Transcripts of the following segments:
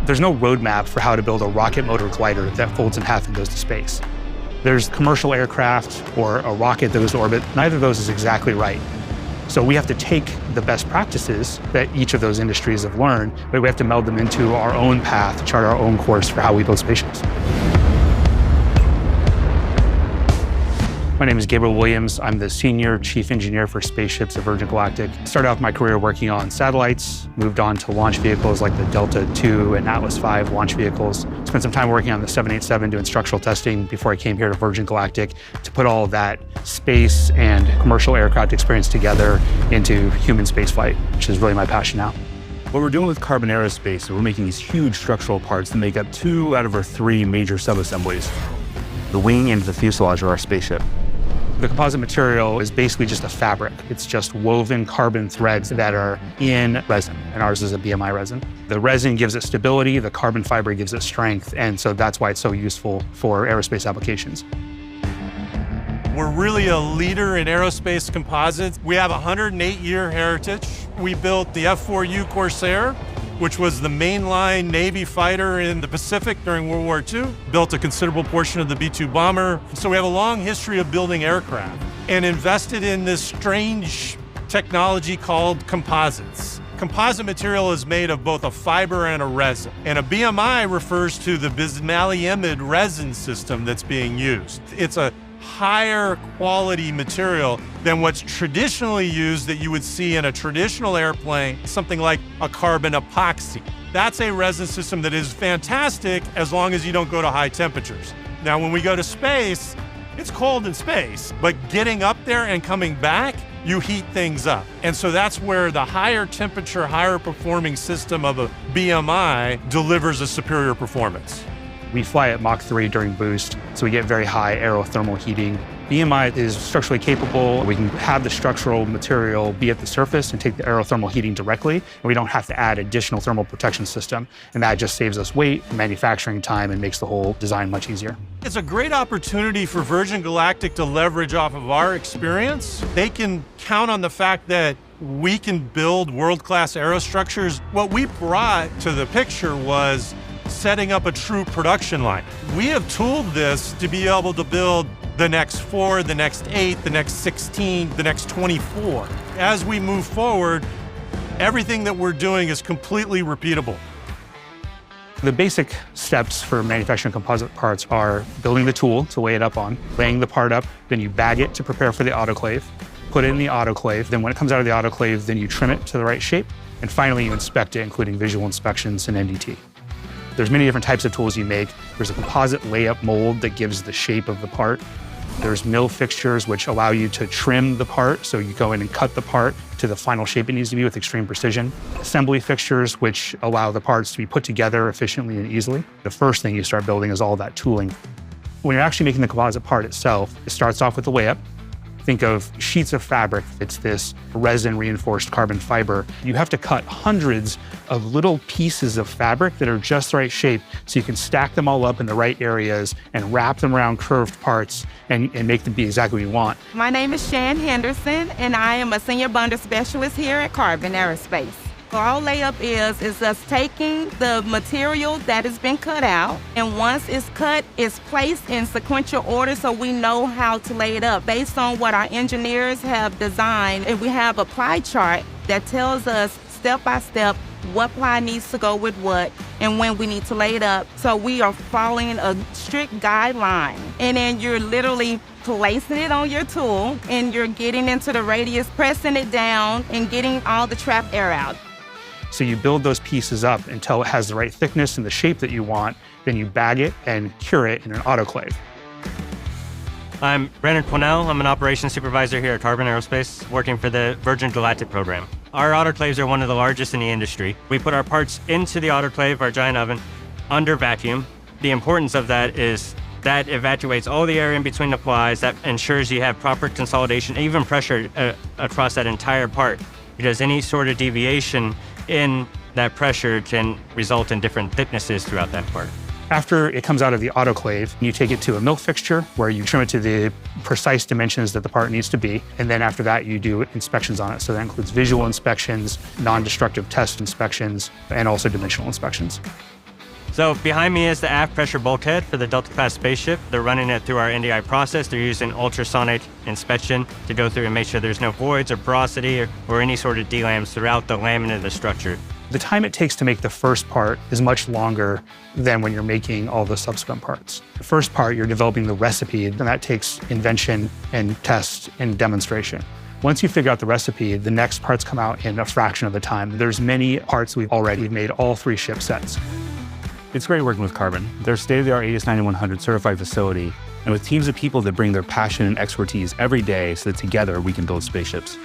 There's no roadmap for how to build a rocket motor glider that folds in half and goes to space. There's commercial aircraft or a rocket that goes to orbit. Neither of those is exactly right. So we have to take the best practices that each of those industries have learned, but we have to meld them into our own path, chart our own course for how we build spaceships. My name is Gabriel Williams. I'm the Senior Chief Engineer for Spaceships at Virgin Galactic. Started off my career working on satellites, moved on to launch vehicles like the Delta II and Atlas V launch vehicles. Spent some time working on the 787 doing structural testing before I came here to Virgin Galactic to put all of that space and commercial aircraft experience together into human spaceflight, which is really my passion now. What we're doing with Carbon Aerospace is we're making these huge structural parts that make up 2 out of our 3 major subassemblies. The wing and the fuselage of our spaceship. The composite material is basically just a fabric. It's just woven carbon threads that are in resin, and ours is a BMI resin. The resin gives it stability, the carbon fiber gives it strength, and so that's why it's so useful for aerospace applications. We're really a leader in aerospace composites. We have a 108-year heritage. We built the F-4U Corsair, which was the mainline Navy fighter in the Pacific during World War II, built a considerable portion of the B-2 bomber. So we have a long history of building aircraft and invested in this strange technology called composites. Composite material is made of both a fiber and a resin. And a BMI refers to the bismuth resin system that's being used. It's a higher quality material than what's traditionally used that you would see in a traditional airplane, something like a carbon epoxy. That's a resin system that is fantastic as long as you don't go to high temperatures. Now, when we go to space, it's cold in space, but getting up there and coming back, you heat things up. And so that's where the higher temperature, higher performing system of a BMI delivers a superior performance. We fly at Mach 3 during boost, so we get very high aerothermal heating. BMI is structurally capable. We can have the structural material be at the surface and take the aerothermal heating directly, and we don't have to add additional thermal protection system. And that just saves us weight, manufacturing time, and makes the whole design much easier. It's a great opportunity for Virgin Galactic to leverage off of our experience. They can count on the fact that we can build world-class aerostructures. What we brought to the picture was setting up a true production line. We have tooled this to be able to build the next 4, the next 8, the next 16, the next 24. As we move forward, everything that we're doing is completely repeatable. The basic steps for manufacturing composite parts are building the tool to lay it up on, laying the part up, then you bag it to prepare for the autoclave, put it in the autoclave, then when it comes out of the autoclave, then you trim it to the right shape, and finally you inspect it, including visual inspections and NDT. There's many different types of tools you make. There's a composite layup mold that gives the shape of the part. There's mill fixtures which allow you to trim the part, so you go in and cut the part to the final shape it needs to be with extreme precision. Assembly fixtures which allow the parts to be put together efficiently and easily. The first thing you start building is all that tooling. When you're actually making the composite part itself, it starts off with the layup. Think of sheets of fabric. It's this resin-reinforced carbon fiber. You have to cut hundreds of little pieces of fabric that are just the right shape so you can stack them all up in the right areas and wrap them around curved parts and make them be exactly what you want. My name is Shan Henderson, and I am a Senior Bonder Specialist here at Carbon Aerospace. All layup is us taking the material that has been cut out, and once it's cut, it's placed in sequential order so we know how to lay it up based on what our engineers have designed. And we have a ply chart that tells us step by step what ply needs to go with what and when we need to lay it up. So we are following a strict guideline. And then you're literally placing it on your tool and you're getting into the radius, pressing it down and getting all the trapped air out. So you build those pieces up until it has the right thickness and the shape that you want, then you bag it and cure it in an autoclave. I'm Brandon Cornell. I'm an operations supervisor here at Carbon Aerospace, working for the Virgin Galactic program. Our autoclaves are one of the largest in the industry. We put our parts into the autoclave, our giant oven, under vacuum. The importance of that is that evacuates all the air in between the plies. That ensures you have proper consolidation, even pressure across that entire part, because any sort of deviation in that pressure can result in different thicknesses throughout that part. After it comes out of the autoclave, you take it to a mill fixture where you trim it to the precise dimensions that the part needs to be. And then after that, you do inspections on it. So that includes visual inspections, non-destructive test inspections, and also dimensional inspections. So behind me is the aft pressure bulkhead for the Delta class spaceship. They're running it through our NDI process. They're using ultrasonic inspection to go through and make sure there's no voids or porosity or any sort of delams throughout the laminate of the structure. The time it takes to make the first part is much longer than when you're making all the subsequent parts. The first part, you're developing the recipe, and that takes invention and test and demonstration. Once you figure out the recipe, the next parts come out in a fraction of the time. There's many parts we've already made all 3 ship sets. It's great working with Carbon. They're state-of-the-art AS 9100 certified facility, and with teams of people that bring their passion and expertise every day so that together we can build spaceships.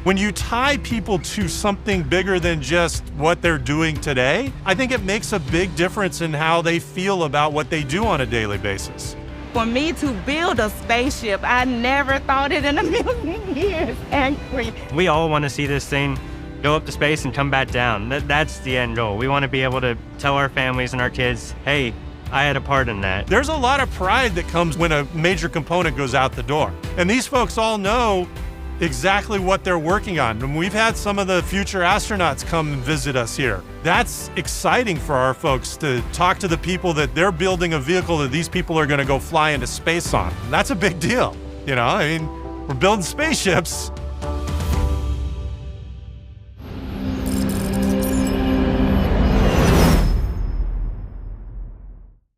When you tie people to something bigger than just what they're doing today, I think it makes a big difference in how they feel about what they do on a daily basis. For me to build a spaceship, I never thought it in a million years, actually. We all want to see this thing go up to space and come back down. That's the end goal. We want to be able to tell our families and our kids, hey, I had a part in that. There's a lot of pride that comes when a major component goes out the door. And these folks all know exactly what they're working on. And we've had some of the future astronauts come and visit us here. That's exciting for our folks to talk to the people that they're building a vehicle that these people are going to go fly into space on. That's a big deal. You know, I mean, we're building spaceships.